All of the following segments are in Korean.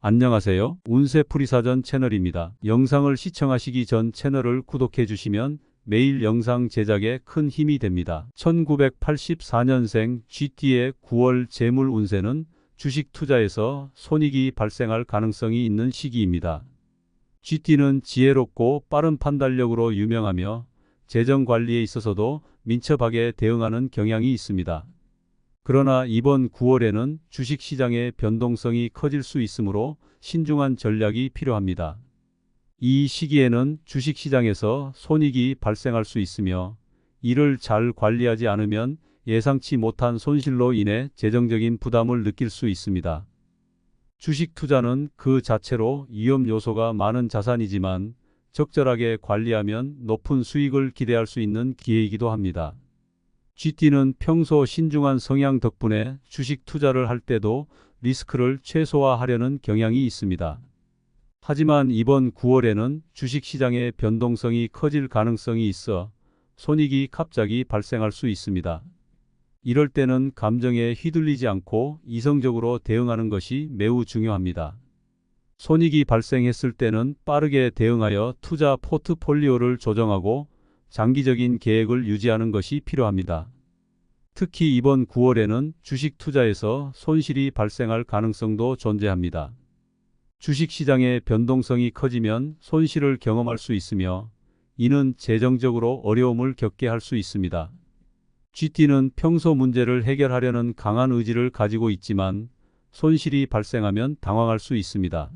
안녕하세요. 운세풀이사전 채널입니다. 영상을 시청하시기 전 채널을 구독해 주시면 매일 영상 제작에 큰 힘이 됩니다. 1984년생 GT의 9월 재물 운세는 주식 투자에서 손익이 발생할 가능성이 있는 시기입니다. GT는 지혜롭고 빠른 판단력으로 유명하며 재정 관리에 있어서도 민첩하게 대응하는 경향이 있습니다. 그러나 이번 9월에는 주식시장의 변동성이 커질 수 있으므로 신중한 전략이 필요합니다. 이 시기에는 주식시장에서 손익이 발생할 수 있으며 이를 잘 관리하지 않으면 예상치 못한 손실로 인해 재정적인 부담을 느낄 수 있습니다. 주식 투자는 그 자체로 위험 요소가 많은 자산이지만 적절하게 관리하면 높은 수익을 기대할 수 있는 기회이기도 합니다. GT는 평소 신중한 성향 덕분에 주식 투자를 할 때도 리스크를 최소화하려는 경향이 있습니다. 하지만 이번 9월에는 주식시장의 변동성이 커질 가능성이 있어 손익이 갑자기 발생할 수 있습니다. 이럴 때는 감정에 휘둘리지 않고 이성적으로 대응하는 것이 매우 중요합니다. 손익이 발생했을 때는 빠르게 대응하여 투자 포트폴리오를 조정하고 장기적인 계획을 유지하는 것이 필요합니다. 특히 이번 9월에는 주식 투자에서 손실이 발생할 가능성도 존재합니다. 주식시장의 변동성이 커지면 손실을 경험할 수 있으며 이는 재정적으로 어려움을 겪게 할 수 있습니다. GT는 평소 문제를 해결하려는 강한 의지를 가지고 있지만 손실이 발생하면 당황할 수 있습니다.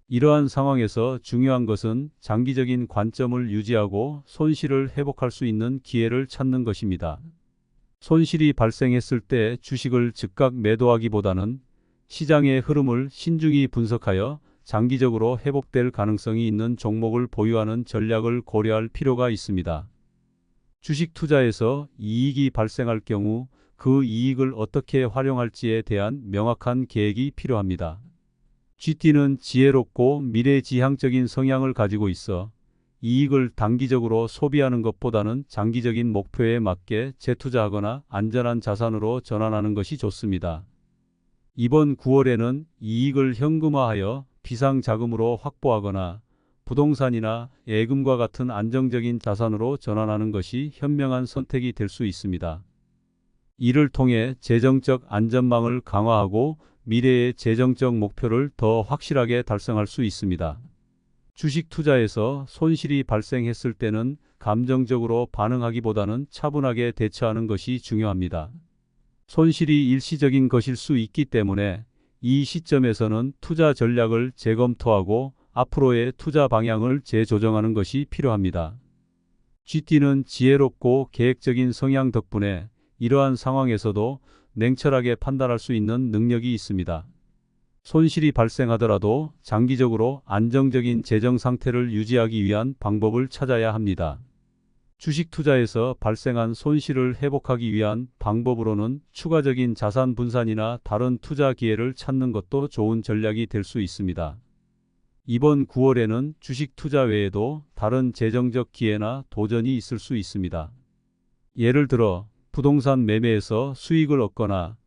이러한 상황에서 중요한 것은 장기적인 관점을 유지하고 손실을 회복할 수 있는 기회를 찾는 것입니다. 손실이 발생했을 때 주식을 즉각 매도하기보다는 시장의 흐름을 신중히 분석하여 장기적으로 회복될 가능성이 있는 종목을 보유하는 전략을 고려할 필요가 있습니다. 주식 투자에서 이익이 발생할 경우 그 이익을 어떻게 활용할지에 대한 명확한 계획이 필요합니다. GT는 지혜롭고 미래지향적인 성향을 가지고 있어 이익을 단기적으로 소비하는 것보다는 장기적인 목표에 맞게 재투자하거나 안전한 자산으로 전환하는 것이 좋습니다. 이번 9월에는 이익을 현금화하여 비상자금으로 확보하거나 부동산이나 예금과 같은 안정적인 자산으로 전환하는 것이 현명한 선택이 될 수 있습니다. 이를 통해 재정적 안전망을 강화하고 미래의 재정적 목표를 더 확실하게 달성할 수 있습니다. 주식 투자에서 손실이 발생했을 때는 감정적으로 반응하기보다는 차분하게 대처하는 것이 중요합니다. 손실이 일시적인 것일 수 있기 때문에 이 시점에서는 투자 전략을 재검토하고 앞으로의 투자 방향을 재조정하는 것이 필요합니다. GT는 지혜롭고 계획적인 성향 덕분에 이러한 상황에서도 냉철하게 판단할 수 있는 능력이 있습니다. 손실이 발생하더라도 장기적으로 안정적인 재정 상태를 유지하기 위한 방법을 찾아야 합니다. 주식 투자에서 발생한 손실을 회복하기 위한 방법으로는 추가적인 자산 분산이나 다른 투자 기회를 찾는 것도 좋은 전략이 될 수 있습니다. 이번 9월에는 주식 투자 외에도 다른 재정적 기회나 도전이 있을 수 있습니다. 예를 들어 부동산 매매에서 수익을 얻거나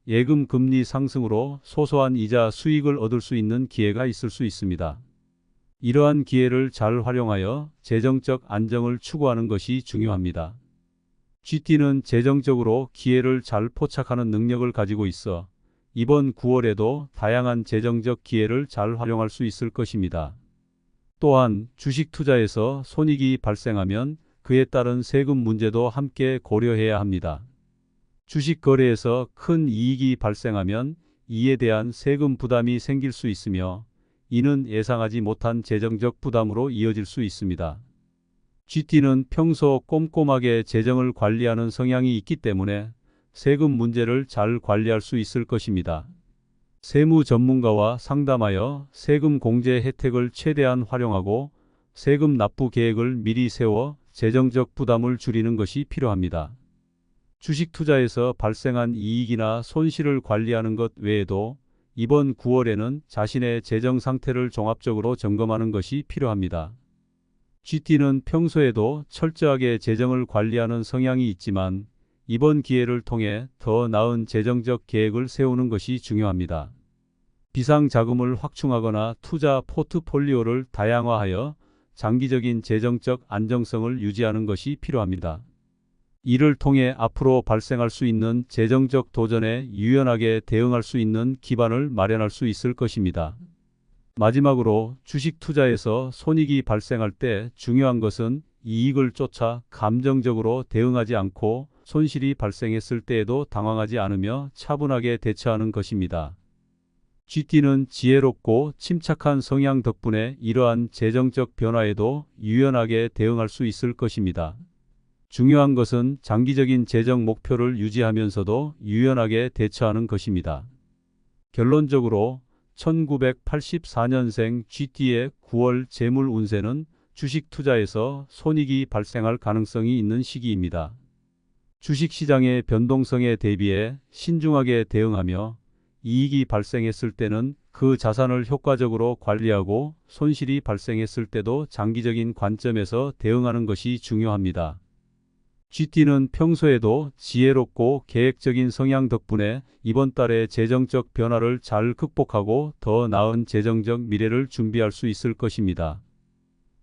예금 금리 상승으로 소소한 이자 수익을 얻을 수 있는 기회가 있을 수 있습니다. 이러한 기회를 잘 활용하여 재정적 안정을 추구하는 것이 중요합니다. GT는 재정적으로 기회를 잘 포착하는 능력을 가지고 있어 이번 9월에도 다양한 재정적 기회를 잘 활용할 수 있을 것입니다. 또한 주식 투자에서 손익이 발생하면 그에 따른 세금 문제도 함께 고려해야 합니다. 주식 거래에서 큰 이익이 발생하면 이에 대한 세금 부담이 생길 수 있으며 이는 예상하지 못한 재정적 부담으로 이어질 수 있습니다. GT는 평소 꼼꼼하게 재정을 관리하는 성향이 있기 때문에 세금 문제를 잘 관리할 수 있을 것입니다. 세무 전문가와 상담하여 세금 공제 혜택을 최대한 활용하고 세금 납부 계획을 미리 세워 재정적 부담을 줄이는 것이 필요합니다. 주식 투자에서 발생한 이익이나 손실을 관리하는 것 외에도 이번 9월에는 자신의 재정 상태를 종합적으로 점검하는 것이 필요합니다. GT는 평소에도 철저하게 재정을 관리하는 성향이 있지만 이번 기회를 통해 더 나은 재정적 계획을 세우는 것이 중요합니다. 비상자금을 확충하거나 투자 포트폴리오를 다양화하여 장기적인 재정적 안정성을 유지하는 것이 필요합니다. 이를 통해 앞으로 발생할 수 있는 재정적 도전에 유연하게 대응할 수 있는 기반을 마련할 수 있을 것입니다. 마지막으로 주식 투자에서 손익이 발생할 때 중요한 것은 이익을 쫓아 감정적으로 대응하지 않고 손실이 발생했을 때에도 당황하지 않으며 차분하게 대처하는 것입니다. GT는 지혜롭고 침착한 성향 덕분에 이러한 재정적 변화에도 유연하게 대응할 수 있을 것입니다. 중요한 것은 장기적인 재정 목표를 유지하면서도 유연하게 대처하는 것입니다. 결론적으로 1984년생 GT의 9월 재물 운세는 주식 투자에서 손익이 발생할 가능성이 있는 시기입니다. 주식시장의 변동성에 대비해 신중하게 대응하며 이익이 발생했을 때는 그 자산을 효과적으로 관리하고 손실이 발생했을 때도 장기적인 관점에서 대응하는 것이 중요합니다. GT는 평소에도 지혜롭고 계획적인 성향 덕분에 이번 달의 재정적 변화를 잘 극복하고 더 나은 재정적 미래를 준비할 수 있을 것입니다.